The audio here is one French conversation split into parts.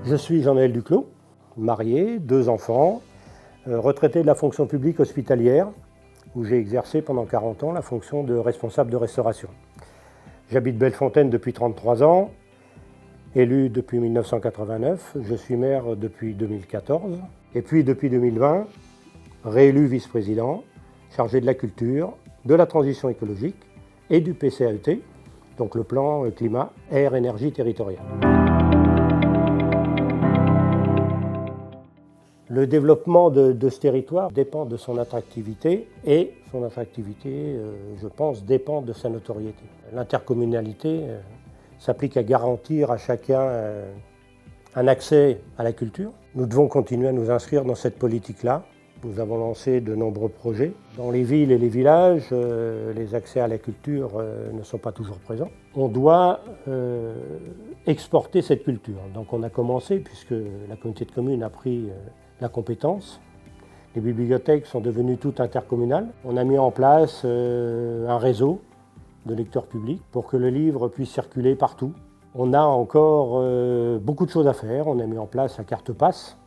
Je suis Jean-Noël Duclos, marié, 2 enfants, retraité de la fonction publique hospitalière, où j'ai exercé pendant 40 ans la fonction de responsable de restauration. J'habite Bellefontaine depuis 33 ans, élu depuis 1989, je suis maire depuis 2014, et puis depuis 2020, réélu vice-président, chargé de la culture, de la transition écologique et du PCAET, donc le plan climat, air, énergie territoriale. Le développement de ce territoire dépend de son attractivité et son attractivité, je pense, dépend de sa notoriété. L'intercommunalité s'applique à garantir à chacun un accès à la culture. Nous devons continuer à nous inscrire dans cette politique-là. Nous avons lancé de nombreux projets. Dans les villes et les villages, les accès à la culture ne sont pas toujours présents. On doit exporter cette culture. Donc on a commencé, puisque la communauté de communes a pris la compétence. Les bibliothèques sont devenues toutes intercommunales. On a mis en place un réseau de lecteurs publics pour que le livre puisse circuler partout. On a encore beaucoup de choses à faire. On a mis en place la carte passe,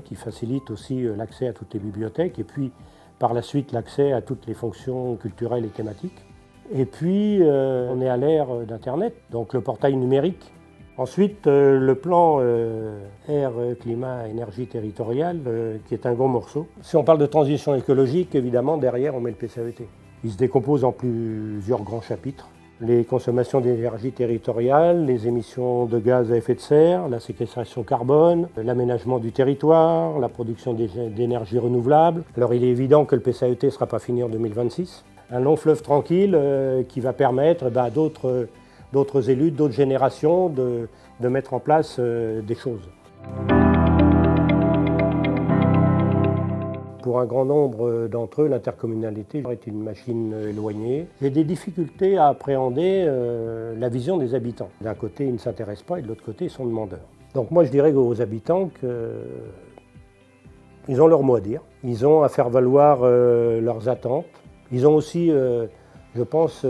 qui facilite aussi l'accès à toutes les bibliothèques et puis par la suite l'accès à toutes les fonctions culturelles et thématiques. Et puis on est à l'ère d'Internet, donc le portail numérique. Ensuite, le plan air, climat, énergie territoriale, qui est un gros morceau. Si on parle de transition écologique, évidemment, derrière, on met le PCAET. Il se décompose en plusieurs grands chapitres. Les consommations d'énergie territoriale, les émissions de gaz à effet de serre, la séquestration carbone, l'aménagement du territoire, la production d'énergie renouvelable. Alors il est évident que le PCAET ne sera pas fini en 2026. Un long fleuve tranquille qui va permettre à d'autres élus, d'autres générations de mettre en place des choses. Pour un grand nombre d'entre eux, l'intercommunalité est une machine éloignée. J'ai des difficultés à appréhender la vision des habitants. D'un côté, ils ne s'intéressent pas et de l'autre côté, ils sont demandeurs. Donc moi, je dirais aux habitants qu'ils ont leur mot à dire. Ils ont à faire valoir leurs attentes. Ils ont aussi, je pense,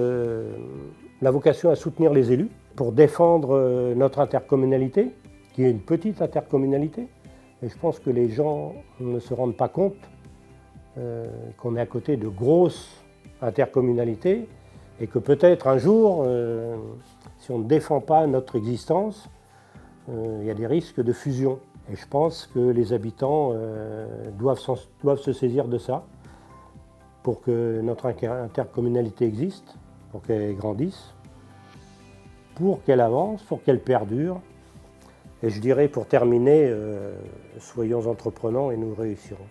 la vocation à soutenir les élus pour défendre notre intercommunalité, qui est une petite intercommunalité. Et je pense que les gens ne se rendent pas compte qu'on est à côté de grosses intercommunalités et que peut-être un jour, si on ne défend pas notre existence, il y a des risques de fusion. Et je pense que les habitants doivent se saisir de ça pour que notre intercommunalité existe, pour qu'elle grandisse, pour qu'elle avance, pour qu'elle perdure. Et je dirais pour terminer, soyons entreprenants et nous réussirons.